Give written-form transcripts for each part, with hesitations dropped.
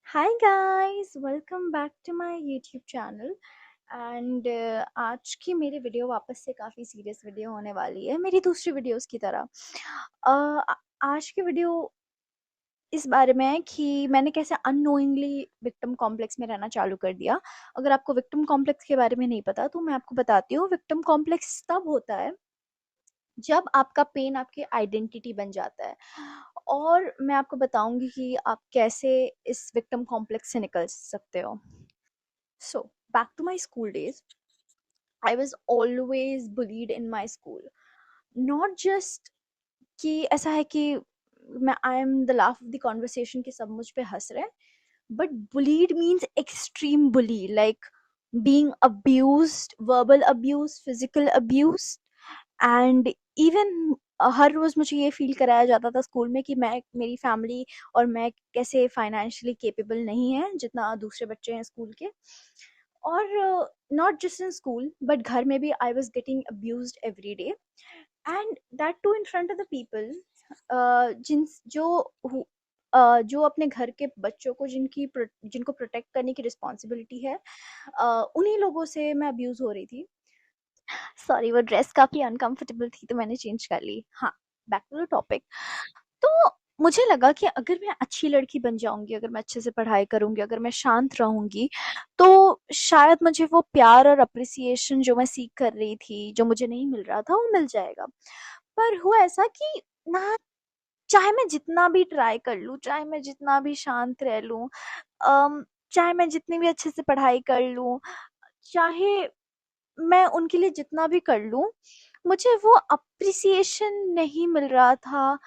Hi guys, welcome back to my YouTube channel. And आज की मेरी वीडियो वापस से काफ़ी सीरियस वीडियो होने वाली है, मेरी दूसरी वीडियोस की तरह। आज की वीडियो इस बारे में है कि मैंने कैसे अननोइंगली विक्टिम कॉम्प्लेक्स में रहना चालू कर दिया। अगर आपको विक्टिम कॉम्प्लेक्स के बारे में नहीं पता तो मैं आपको बताती हूँ। विक्टिम कॉम्प्लेक्स तब होता है जब आपका पेन आपकी आइडेंटिटी बन जाता है। और मैं आपको बताऊंगी कि आप कैसे इस विक्टिम कॉम्प्लेक्स से निकल सकते हो। So back to my school days, I was always bullied in my school. Not just कि ऐसा है कि मैं I am the laugh of the conversation कि सब मुझ पे हंस रहे हैं, but bullied means extreme bully, like being abused, verbal abuse, physical abuse. And even हर रोज मुझे ये फील कराया जाता था स्कूल में कि मैं, मेरी फैमिली और मैं कैसे फाइनेंशियली केपेबल नहीं है जितना दूसरे बच्चे हैं स्कूल के। और not just in school but घर में भी I was getting abuse every day, and that too in front of the people जिन जो अपने घर के बच्चों को जिनको प्रोटेक्ट करने की रिस्पॉन्सिबिलिटी है, उन्हीं लोगों से मैं अब्यूज हो रही थी। सॉरी, वो ड्रेस काफी अनकंफर्टेबल थी तो मैंने चेंज कर ली। हाँ, बैक टू द टॉपिक। तो मुझे लगा कि अगर मैं अच्छी लड़की बन जाऊंगी, अगर मैं अच्छे से पढ़ाई करूंगी, अगर मैं शांत रहूंगी, तो शायद मुझे वो प्यार और अप्रिसिएशन जो मैं सीख कर रही थी, जो मुझे नहीं मिल रहा था, वो मिल जाएगा। पर हुआ ऐसा कि ना, चाहे मैं जितना भी ट्राई कर लूं, चाहे मैं जितना भी शांत रह लूं, चाहे मैं जितनी भी अच्छे से पढ़ाई कर लूं, चाहे मैं उनके लिए जितना भी कर लूँ, मुझे वो अप्रिसिएशन नहीं मिल रहा था,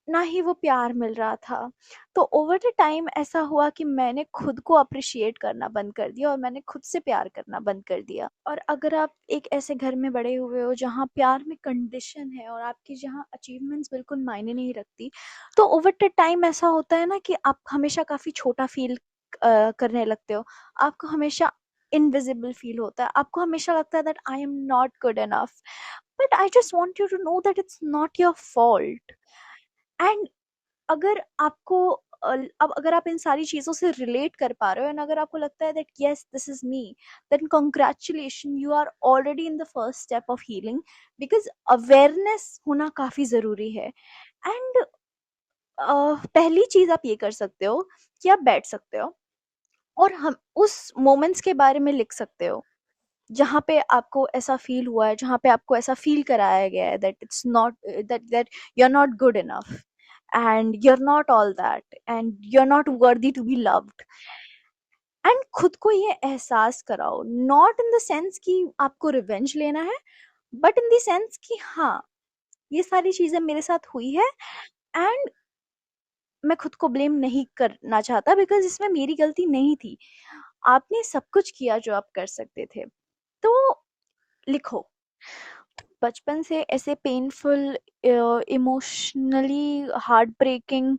ना ही वो प्यार मिल रहा था। तो ओवर द टाइम ऐसा हुआ कि मैंने खुद को अप्रिशिएट करना बंद कर दिया और मैंने खुद से प्यार करना बंद कर दिया। और अगर आप एक ऐसे घर में बड़े हुए हो जहाँ प्यार में कंडीशन है और आपकी जहाँ अचीवमेंट्स बिल्कुल मायने नहीं रखती, तो ओवर द टाइम ऐसा होता है ना कि आप हमेशा काफ़ी छोटा फ़ील करने लगते हो। आपको हमेशा इनविजिबल फ़ील होता है। आपको हमेशा लगता है that I am not good enough. But I just want you to know that it's not your fault. And अगर आपको अब अगर आप इन सारी चीज़ों से रिलेट कर पा रहे हो, एंड अगर आपको लगता है that yes this is me, then congratulation, you are already in the first step of healing. Because awareness होना काफ़ी ज़रूरी है। एंड पहली चीज़ आप ये कर सकते हो कि आप बैठ सकते हो और हम उस मोमेंट्स के बारे में लिख सकते हो जहाँ पे आपको ऐसा फील हुआ है, जहाँ पे आपको ऐसा फील कराया गया है that it's not, that you are not good enough, and you are not all that, and you are not worthy to be loved. And खुद को ये एहसास कराओ, नॉट इन द सेंस कि आपको रिवेंज लेना है, बट इन द सेंस कि हाँ, ये सारी चीजें मेरे साथ हुई है, एंड मैं खुद को ब्लेम नहीं करना चाहता बिकॉज इसमें मेरी गलती नहीं थी। आपने सब कुछ किया जो आप कर सकते थे। तो लिखो। बचपन से ऐसे painful, emotionally heart breaking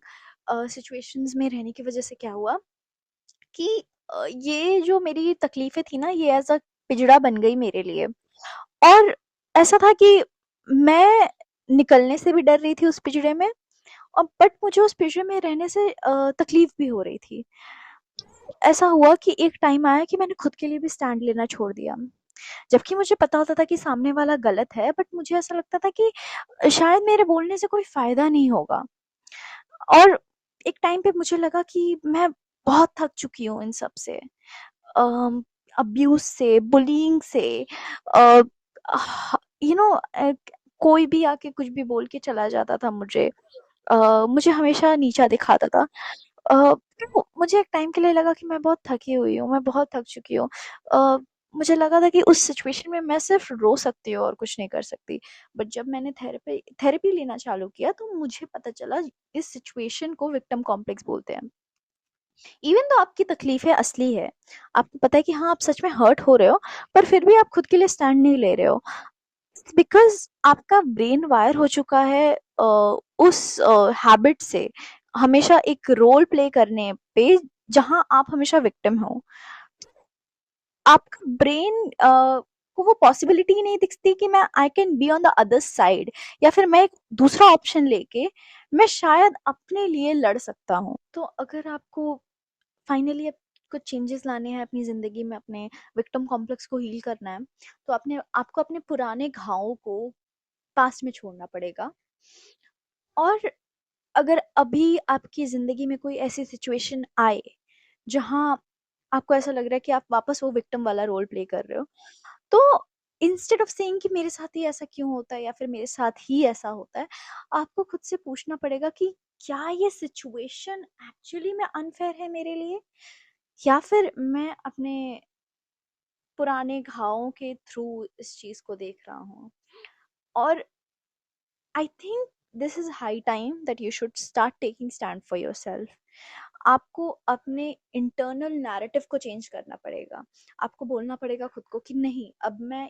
situations में रहने की वजह से क्या हुआ कि ये जो मेरी तकलीफें थी ना, ये एज अ पिजड़ा बन गई मेरे लिए। और ऐसा था कि मैं निकलने से भी डर रही थी उस पिजड़े में, और बट मुझे उस पिजड़े में रहने से तकलीफ भी हो रही थी। ऐसा हुआ कि एक टाइम आया कि मैंने खुद के लिए भी स्टैंड लेना छोड़ दिया, जबकि मुझे पता होता था कि सामने वाला गलत है, बट मुझे ऐसा लगता था कि शायद मेरे बोलने से कोई फायदा नहीं होगा। और एक टाइम पे मुझे लगा कि मैं बहुत थक चुकी हूँ इन सब से, अब्यूज से, बुलिंग से, यू नो, कोई भी आके कुछ भी बोल के चला जाता था मुझे, मुझे हमेशा नीचा दिखाता था। तो मुझे एक टाइम के लिए लगा कि मैं बहुत थकी हुई हूँ, मैं बहुत थक चुकी हूँ। अ, मुझे लगा था कि उस सिचुएशन में मैं सिर्फ रो सकती हूँ और कुछ नहीं कर सकती। बट जब मैंने थेरेपी थेरेपी लेना चालू किया तो मुझे पता चला इस सिचुएशन को विक्टिम कॉम्प्लेक्स बोलते हैं। इवन तो आपकी तकलीफें असली है, आपको पता है कि हाँ आप सच में हर्ट हो रहे हो, पर फिर भी आप खुद के लिए स्टैंड नहीं ले रहे हो। बिकॉज आपका ब्रेन वायर हो चुका है उस हैबिट से, हमेशा एक रोल प्ले करने पे जहां आप हमेशा विक्टिम हो। आपका ब्रेन को वो पॉसिबिलिटी ही नहीं दिखती कि मैं I can be on the other side, या फिर मैं एक दूसरा ऑप्शन लेके मैं शायद अपने लिए लड़ सकता हूँ। तो अगर आपको फाइनली अब कुछ चेंजेस लाने हैं अपनी ज़िंदगी में, अपने विक्टिम कॉम्प्लेक्स को हील करना है, तो अपने आपको अपने पुराने घावों को पास्ट में छोड़ना पड़ेगा। और अगर अभी आपकी ज़िंदगी में कोई ऐसी सिचुएशन आए, जहाँ आपको ऐसा लग रहा है कि आप वापस वो विक्टिम वाला रोल प्ले कर रहे हो, तो इंस्टेड ऑफ सेइंग कि मेरे साथ ही ऐसा क्यों होता है या फिर मेरे साथ ही ऐसा होता है, आपको खुद से पूछना पड़ेगा कि क्या ये सिचुएशन एक्चुअली में अनफेयर है मेरे लिए, या फिर मैं अपने पुराने घावों के थ्रू इस चीज़ को देख रहा हूँ। और I think this is high time that you should start taking stand for yourself. आपको अपने इंटरनल नैरेटिव को चेंज करना पड़ेगा। आपको बोलना पड़ेगा खुद को कि नहीं, अब मैं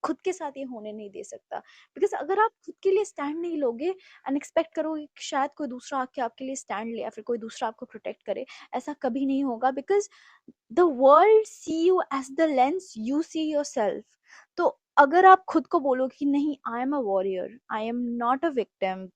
खुद के साथ ये होने नहीं दे सकता। बिकॉज़ अगर आप खुद के लिए स्टैंड नहीं लोगे एंड एक्सपेक्ट करोगे कि शायद कोई दूसरा आके आपके लिए स्टैंड ले या फिर कोई दूसरा आपको प्रोटेक्ट करे, ऐसा कभी नहीं होगा। Because the world see you as the lens you see yourself. तो अगर आप खुद को बोलोगे कि नहीं, I am a warrior, I am not a victim,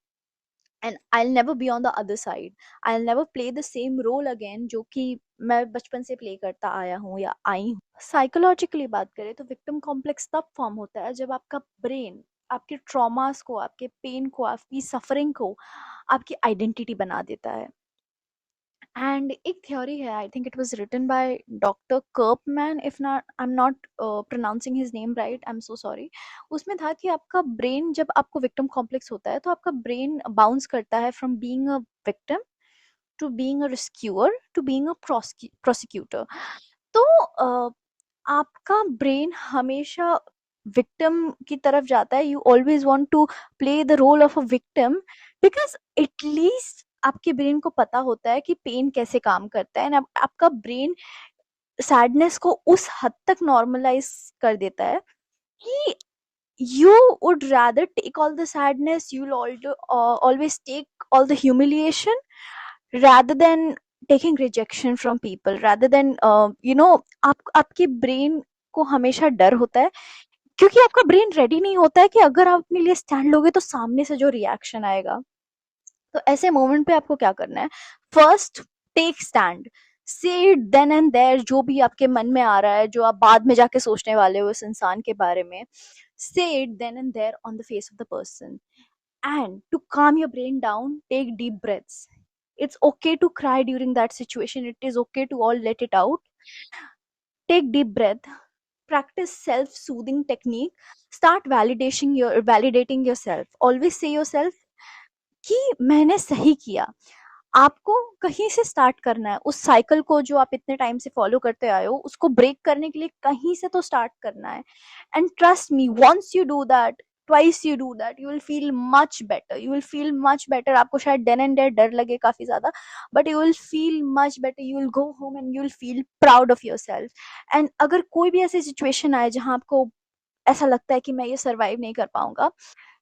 and I will never be on the other side, I will never play the same role again जो कि मैं बचपन से प्ले करता आया हूँ या आई हूँ। साइकोलॉजिकली बात करें तो विक्टिम कॉम्प्लेक्स तब फॉर्म होता है जब आपका ब्रेन आपके ट्रॉमास को, आपके पेन को, आपकी सफरिंग को आपकी आइडेंटिटी बना देता है। एंड एक थ्योरी है, I think it was written by doctor Karpman, if not I am not pronouncing his name right, I am so sorry. उसमें था कि आपका ब्रेन, जब आपको विक्टिम कॉम्प्लेक्स होता है तो आपका ब्रेन बाउंस करता है from being a victim to being a rescuer to being a prosecutor. तो आपका ब्रेन हमेशा विक्टिम की तरफ जाता है। You always want to play the role of a victim, because at least आपके ब्रेन को पता होता है कि पेन कैसे काम करता है, एंड आपका ब्रेन सैडनेस को उस हद तक नॉर्मलाइज कर देता है कि you would rather take all the sadness, you'll always take all the humiliation rather than taking rejection from people, rather than आपके ब्रेन को हमेशा डर होता है, क्योंकि आपका ब्रेन रेडी नहीं होता है कि अगर आप अपने लिए स्टैंड लोगे तो सामने से जो रिएक्शन आएगा। तो ऐसे मोमेंट पे आपको क्या करना है? फर्स्ट, टेक स्टैंड, से इट देन एंड देयर। जो भी आपके मन में आ रहा है, जो आप बाद में जाके सोचने वाले हो उस इंसान के बारे में, say it then and there on the face of the person. And to calm your brain down, take deep breaths. It's okay to cry during that situation, it is okay to all let it out. Take deep breath, practice self soothing technique, start validating yourself. Always say yourself कि मैंने सही किया। आपको कहीं से start करना है, उस साइकिल को जो आप इतने टाइम से फॉलो करते आए हो उसको ब्रेक करने के लिए कहीं से तो स्टार्ट करना है। And trust me, once you do that, twice you do that, you will feel much better, you will feel much better. आपको शायद देन एंड देयर डर लगे काफी ज्यादा, but you will feel much better, you will go home and you will feel proud of your self. And अगर कोई भी ऐसी सिचुएशन आए जहां आपको ऐसा लगता है कि मैं ये सर्वाइव नहीं कर पाऊंगा,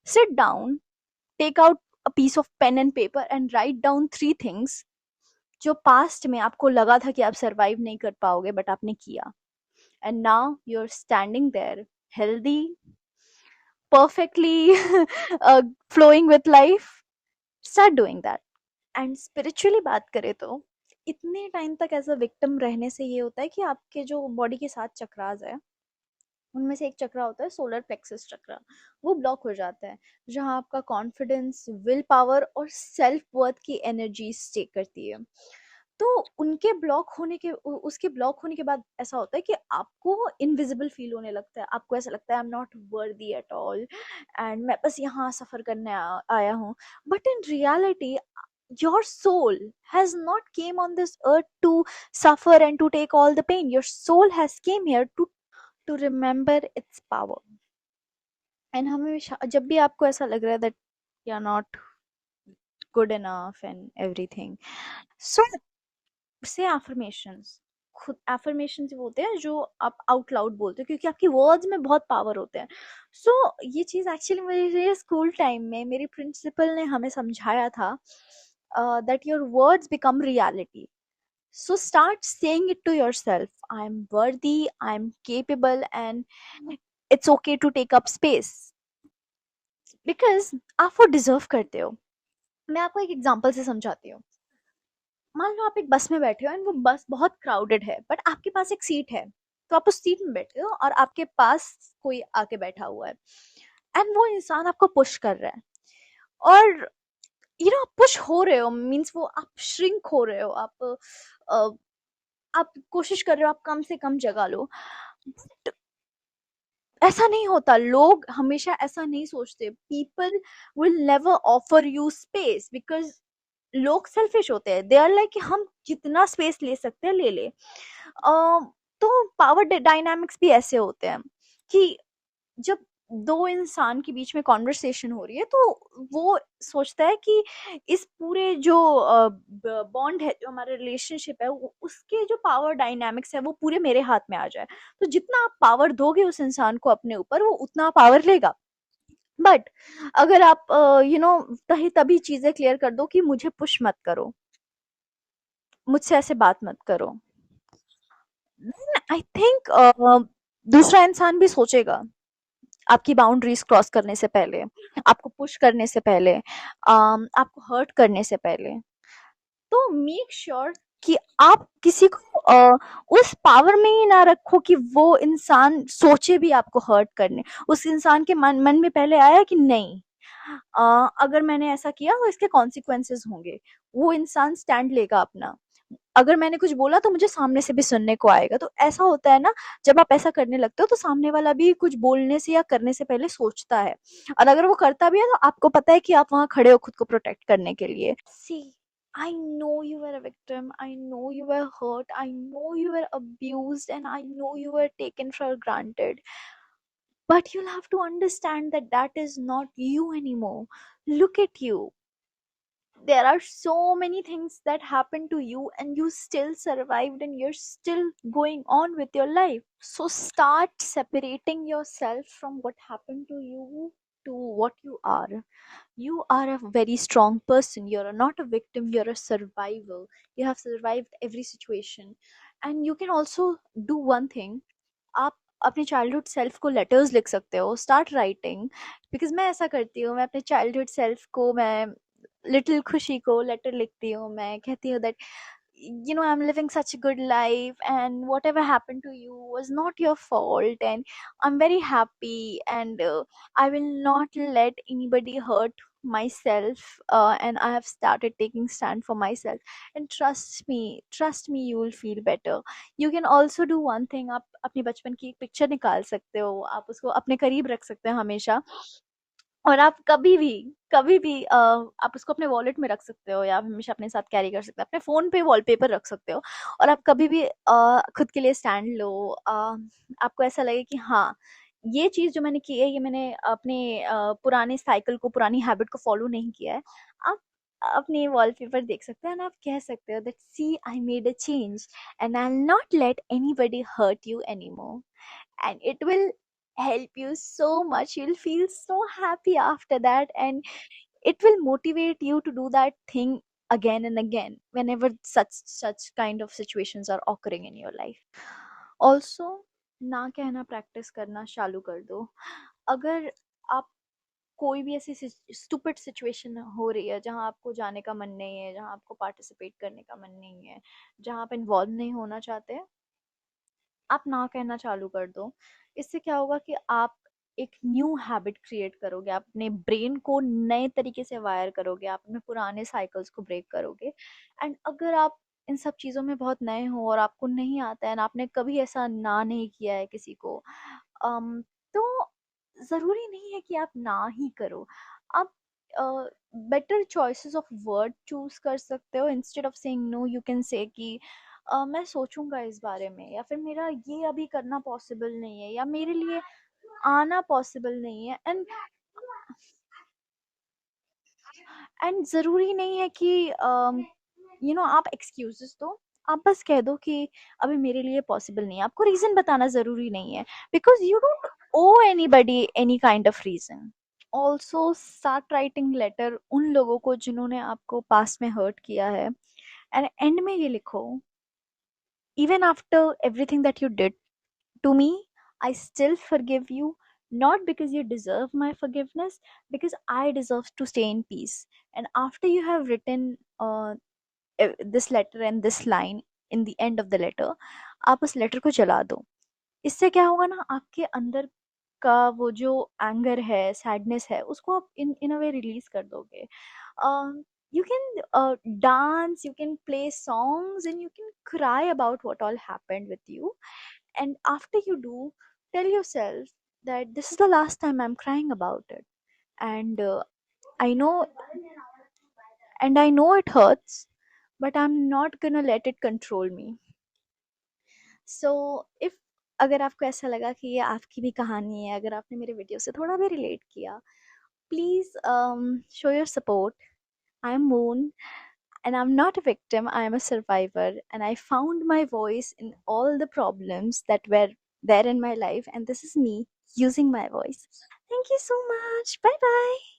sit down, take out a piece of pen and paper and write down 3 things जो पास्ट में आपको लगा था कि आप सरवाइव नहीं कर पाओगे बट आपने किया। And now you are standing there, healthy, perfectly flowing with life. Start doing that. And spiritually बात करें तो इतने टाइम तक एज अ विक्टिम रहने से ये होता है कि आपके जो बॉडी के 7 चक्रास है, उनमें से एक चक्रा होता है सोलर प्लेक्सस चक्रा, वो ब्लॉक हो जाता है, जहाँ आपका कॉन्फिडेंस, विल पावर और सेल्फ वर्थ की एनर्जी स्टे करती है। तो उनके ब्लॉक होने के उसके ब्लॉक होने के बाद ऐसा होता है कि आपको इनविजिबल फील होने लगता है। आपको ऐसा लगता है आई am not worthy at all, and मैं बस यहाँ सफर करने आया हूँ। But in reality your soul has not came on this earth to suffer and to take all the pain. Your soul has came here to remember its power. And हमेशा जब भी आपको ऐसा लग रहा है that you are not good enough and everything, so say affirmations, खुद affirmations वो होते हैं जो आप आउट लाउड बोलते हो, क्योंकि आपकी वर्ड्स में बहुत पावर होते हैं। सो ये चीज़ एक्चुअली मेरे स्कूल टाइम में मेरी प्रिंसिपल ने हमें समझाया था, that your words become reality. So start saying it to yourself. I'm worthy, I'm capable, and it's okay to take up space. Because आप वो डिजर्व करते हो। मैं आपको एक एग्जांपल से समझाती हूँ। मान लो आप एक बस में बैठे हो एंड वो बस बहुत क्राउडेड है बट आपके पास एक सीट है, तो आप उस सीट में बैठे हो और आपके पास कोई आके बैठा हुआ है एंड वो इंसान आपको पुश कर रहा है और आप पुश हो रहे हो, मीन्स वो आप श्रिंक हो रहे हो, अ, आप कोशिश कर रहे हो आप कम से कम जगह लो। But ऐसा नहीं होता, लोग हमेशा ऐसा नहीं सोचते, people will never offer you space because लोग सेल्फिश होते हैं, दे आर लाइक कि हम जितना स्पेस ले सकते हैं ले ले। तो पावर डायनामिक्स भी ऐसे होते हैं कि जब दो इंसान के बीच में कॉन्वर्सेशन हो रही है तो वो सोचता है कि इस पूरे जो बॉन्ड है, जो हमारा रिलेशनशिप है, उसके जो पावर डायनामिक्स है वो पूरे मेरे हाथ में आ जाए। तो जितना आप पावर दोगे उस इंसान को अपने ऊपर, वो उतना पावर लेगा। बट अगर आप तभी तभी चीजें क्लियर कर दो कि मुझे पुश मत करो, मुझसे ऐसे बात मत करो, आई थिंक दूसरा इंसान भी सोचेगा आपकी बाउंड्रीज क्रॉस करने से पहले, आपको पुश करने से पहले, आपको हर्ट करने से पहले। तो मेक श्योर कि आप किसी को उस पावर में ही ना रखो कि वो इंसान सोचे भी आपको हर्ट करने। उस इंसान के मन मन में पहले आया कि नहीं, अगर मैंने ऐसा किया तो इसके कॉन्सिक्वेंसेस होंगे, वो इंसान स्टैंड लेगा अपना। अगर मैंने कुछ बोला तो मुझे सामने से भी सुनने को आएगा। तो ऐसा होता है ना, जब आप ऐसा करने लगते हो तो सामने वाला भी कुछ बोलने से या करने से पहले सोचता है, और अगर वो करता भी है तो आपको पता है कि आप वहां खड़े हो खुद को प्रोटेक्ट करने के लिए। सी, I know you were a victim. I know you were hurt. I know you were abused. And I know you were taken for granted. But you'll have to understand that that is not you anymore. Look at you. There are so many things that happened to you, and you still survived, and you're still going on with your life. So start separating yourself from what happened to you to what you are. You are a very strong person. You're not a victim, you're a survivor. You have survived every situation. And you can also do one thing. आप अपने childhood self को letters लिख सकते हो, start writing. Because मैं ऐसा करती हूँ, मैं अपने चाइल्डहुड सेल्फ को, मैं लिटिल खुशी को लेटर लिखती हूँ। मैं कहती हूँ that I'm living such a good life, and whatever happened to you was not your fault, and I'm very happy, and I will not let anybody hurt myself, and I have started taking stand for myself, and trust me, you will feel better. You can also do one thing, आप अपने बचपन की एक picture निकाल सकते हो, आप उसको अपने करीब रख सकते हो हमेशा। और आप कभी भी आप उसको अपने वॉलेट में रख सकते हो या आप हमेशा अपने साथ कैरी कर सकते हो, अपने फ़ोन पे वॉलपेपर रख सकते हो। और आप कभी भी खुद के लिए स्टैंड लो, आपको ऐसा लगे कि हाँ, ये चीज़ जो मैंने की है, ये मैंने अपने पुराने साइकिल को, पुरानी हैबिट को फ़ॉलो नहीं किया है। आप अपने वॉलपेपर देख सकते हो एंड आप कह सकते हो that see I made a change and I will not let anybody hurt you anymore. And it will help you so much, you'll feel so happy after that, and it will motivate you to do that thing again and again whenever such kind of situations are occurring in your life. Also, ना कहना practice करना चालू कर दो। अगर आप कोई भी ऐसी स्टूपिड सिचुएशन हो रही है जहां आपको जाने का मन नहीं है, जहां आपको पार्टिसिपेट करने का मन नहीं है, जहां आप इन्वॉल्व नहीं होना चाहते, आप ना कहना चालू कर दो। इससे क्या होगा कि आप एक न्यू हैबिट क्रिएट करोगे, आप अपने ब्रेन को नए तरीके से वायर करोगे, आप अपने पुराने साइकिल्स को ब्रेक करोगे। एंड अगर आप इन सब चीज़ों में बहुत नए हो और आपको नहीं आता है ना, आपने कभी ऐसा ना नहीं किया है किसी को, तो ज़रूरी नहीं है कि आप ना ही करो। आप better choices of word choose कर सकते हो। Instead of saying no, you can say कि मैं सोचूंगा इस बारे में, या फिर मेरा ये अभी करना पॉसिबल नहीं है, या मेरे लिए आना पॉसिबल नहीं है। एंड ज़रूरी नहीं है कि आप एक्सक्यूजेस दो। आप बस कह दो कि अभी मेरे लिए पॉसिबल नहीं है, आपको रीज़न बताना ज़रूरी नहीं है, because you don't owe anybody any kind of reason. Also start writing letter उन लोगों को जिन्होंने आपको पास्ट में हर्ट किया है, एंड एंड में ये लिखो, even after everything that you did to me, I still forgive you, not because you deserve my forgiveness, because I deserve to stay in peace. And after you have written this letter and this line in the end of the letter, आप उस letter को जला दो। इससे क्या होगा ना, आपके अंदर का वो जो एंगर है, सैडनेस है, उसको आप इन अ वे रिलीज कर दोगे। You can dance, you can play songs, and you can cry about what all happened with you. And after you do, tell yourself that this is the last time I'm crying about it. And I know, and I know it hurts, but I'm not gonna let it control me. So if अगर आपको ऐसा लगा कि ये आपकी भी कहानी है, अगर आपने मेरे वीडियो से थोड़ा भी रिलेट किया, please show your support. I am moon and I'm not a victim, I am a survivor, and I found my voice in all the problems that were there in my life, and this is me using my voice. Thank you so much. Bye bye.